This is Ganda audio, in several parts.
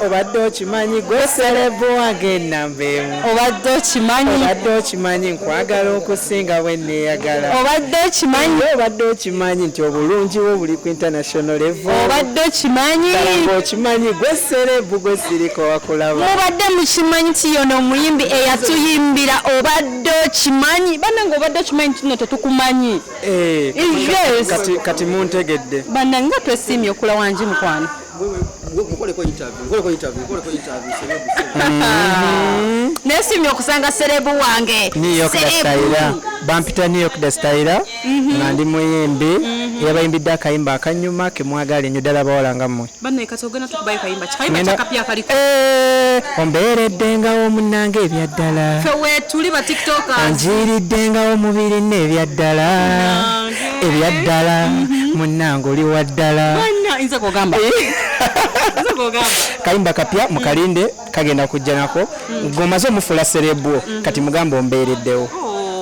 Obadde okimanyi gwe selebu wange nnamba emu. Obadde okimanyi nkwagala okusinga bwe nneeyagala. Obadde okimanyi nti obulungi bwo buli ku international level. Okimanyi gwe selebu gwe siriko wakulaba. Mubadde mukimanyi nti yono omuyimbi eyatuyimbira obadde okimanyi. Bannange obadde okimanyi nti nno tetukumanyi. Kati muntegedde. Bannange nga twesiimye okula wangi mukwano. Nesimye okusanga selebu wange. New York da style. Bampita New York da style. Nga ndi muyimbi. Yabayimbidde akayimba akanyuma ke mwagala ennyo ddala bawala nga mmwe. Banne kati ogenda tukubayo kayimba kyakapya akaliko. Ombeeredde nga omunnange ebyaddala. Fewe tuli ba TikTokers. Anjiridde nga omubiri n'ebyaddala. Ebyaddala munnange oli waddala. Banna inza kugamba. Kayimba kapya mukalinde kagenda kujja nako ngomaze omufula serebwo kati mugamba ombeereddewo.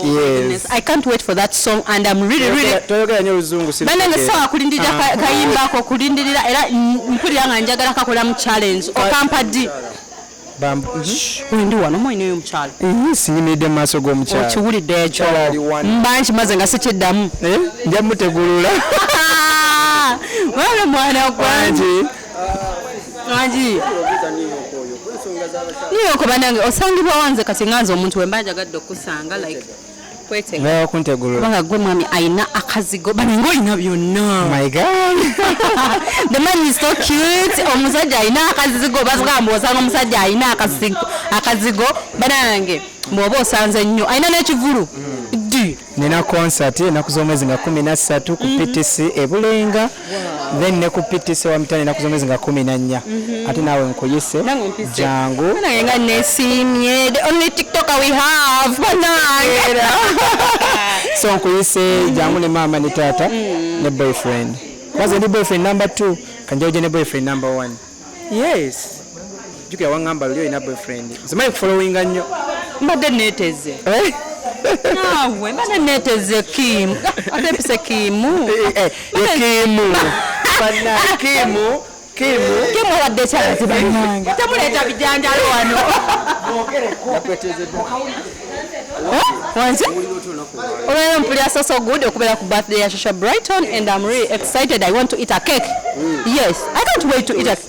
Yes. I can't wait for that song and I'm really toyogera nnyo oluzungu siri. Banange sawa kulindirira kayimba ako kulindirira era mpulira nga njagala kakola mu challenge okampadi. Ndi wano moyineyo omukyala. Sinyimidde mu maaso g'omukyala. Okiwulidde ekyo. Mbanki maze nga sikiddamu. Nja mutegulula. Wala mwana gwange. Anji. Niyo ko banange osangibwa wanze kati nganze omuntu we mbanja gadde okusanga like kwete. Ngaho kuntegulula. Banga gwe mwami aina akazigo banange oyina byonna. My God. The man is so cute. Omusajja aina akazigo basagamba osanga omusajja aina akazigo banange mwoba osanze nnyo aina n'ekivulu. Nina concert enaku z'omwezi nga 13 ku PTC Ebulenga. Then ne ku PTC wa Mitani enaku z'omwezi nga 14. Ate naawe nkuyise jangu. Nga nesimye the only TikToker we have. So nkuyise jangu ne mama ne tata ne boyfriend. Kwanza ndi boyfriend number 2 kanjauje ne boyfriend number 1. Yes. Jukia wangamba lyo ina boyfriend. Zimaye following nnyo. Mbadde neteze. Nawe mbadde neteze Kim. Atepise Kimu. Kimu. Bana Kimu. Kimu wadde kyati bannange. Temuleta bijanjalo wano. Nakweteze do. Wanzi? Olwera mpulira so good okubera ku birthday ya Shasha Brighton and I'm really excited. I want to eat a cake. Yes, I can't wait to eat a cake.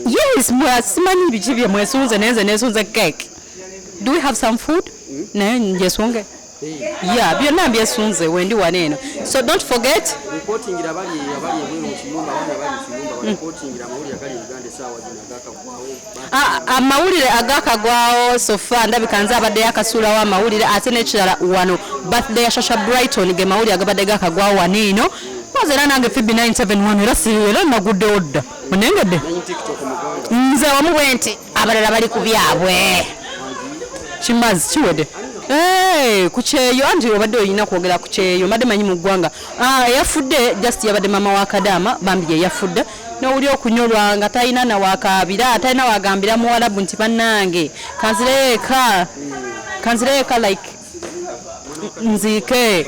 Yes, mwasimanyi biki bye mwesunze nesunze cake. Do we have some food? Nayo njesunge. Yeah, byonna byesunze wendi waneno. So don't forget reportingira bali mu kiyumba reportingira amawulire agali Uganda sawa zina amawulire agakagwawo sofa ndabikanza abadde yakasula wa amawulire ate n'ekirala wano birthday ya Shasha Brighton ge mawulire agabadde gakagwawo wanino wazera nange Phoebe 971 era sirira nagudde odda munengedde nze wamu bwenti abalala bali ku byabwe kimazi kiwedde kucheyo anti obadde oyina kwogera kucheyo mbadde manyi mu ggwanga yafudde just yabadde mama wa Kadama bambi ye yafudde n'oli okunyolwa nga talina na wakaabira talina wagambira muwalabu nti bannange kanzireeka like nziike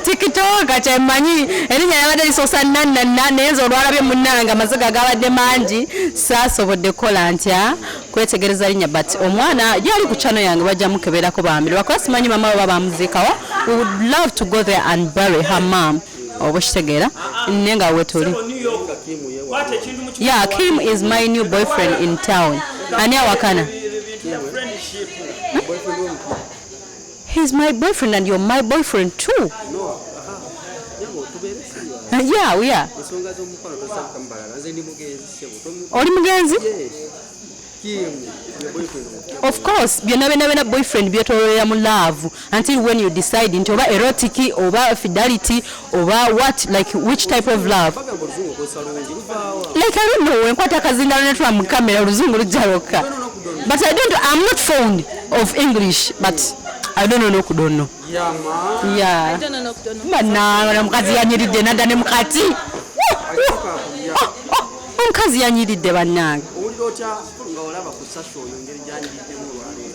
TikTok kyemanyi erinnya yabadde lisosa nanana nenzo olwalabye munnanga amaziga gabadde mangi saasobodde kola ntya kwetegereza linnya but omwana yali ku channel yange bajja mukeberako bambiri lwakuba simanyi mama we bamuziikawa. We would love to go there and bury her mom. Oba kitegeera nenga wetuli. Yeah, Kim is my new boyfriend in town. Ani awakana? He's my boyfriend and you're my boyfriend too. Yeah, we are. Oli mugenzi? Of course, byonna boyfriend byetolera mu love until when you decide into oba erotic oba fidelity oba what, like which type of love. Like I don't know, enkwata kazinda netwa mu camera oluzungu lujaloka. But I'm not fond of English, but I don't know kudono. Yeah. I don't know kudono. Bana mukazi yanyiridde nada ne mukati. Omukazi yanyiridde bannange.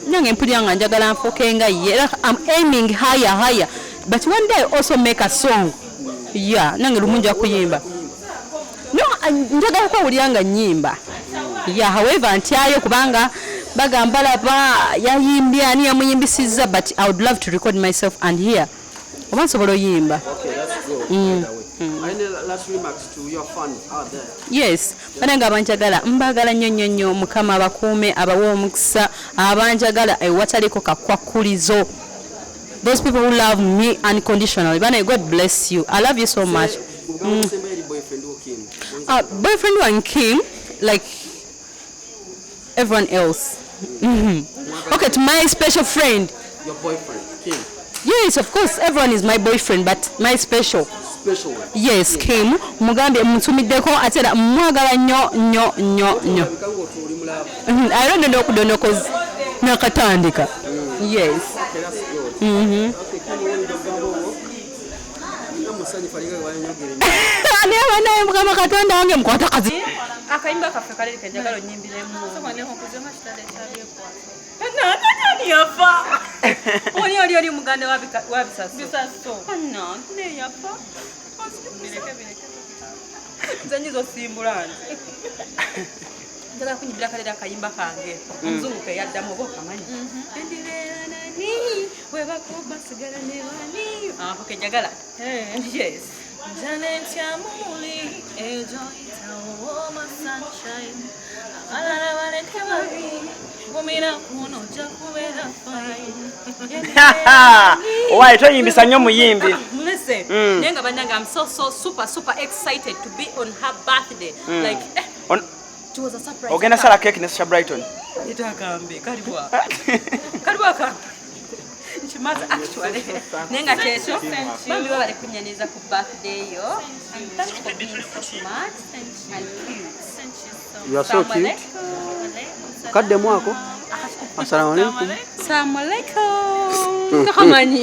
Nange mpulira nga njagala nfuuke nga ye. I'm aiming higher. But one day I also make a song Yeah, nange lumunja kuyimba. No, njagala kwawulira nga nnyimba. Yeah, however ntyayo kubanga bagamba laba yayimbye ani yamuyimbisizza, but I would love to record myself and hear. Oba nsobola oyimba. Okay, that's good. Any last remarks to your fans out there? Yes, bananga abanjagala mbagala nnyo Mukama abakuume abawa omukisa abanjagala ewataliko kakwakulizo. Those people who love me unconditionally. Bana, God bless you. I love you so much. Boyfriend and Kim, like everyone else. Okay, to my special friend. Your boyfriend, Kim. Yes, of course, everyone is my boyfriend, but my special. Special one. Yes, Kim. Mugambe mtumiddeko atera mwagala nnyo. I don't know kudono cause nakatandika. Yes. Okay, that's good. Never naye Mukama Katonda wange mkwata kazi. Akayimba kaffe kale kenjagala onyimbiremu. Nani yafa? Oli mugande wa bisaso. Bisaso. Ne yafa. Nzenyizo simbulani. Njagala kunyimbira kale akayimba kange. Omuzungu ke yaddamu oba okamanyi. Endibeera nani webakuba sigala ne bani. Okay, njagala. Yes. Janet Yamuli, enjoy my sunshine. Why toyimbisa nnyo muyimbi? Listen, nenga bananga, I'm so super excited to be on her birthday. Like it was a surprise. Ogenda sala cake ne Sha Brighton. Itakambe kalibwa. Kalibwa ka. Chimaza actually. Nenga kesho bambi baba lekunyaniza ku birthday yo. Thank you for being so much and cute. You are so cute. Kadde mwako. Assalamu alaikum. Assalamu alaikum. Kamanyi.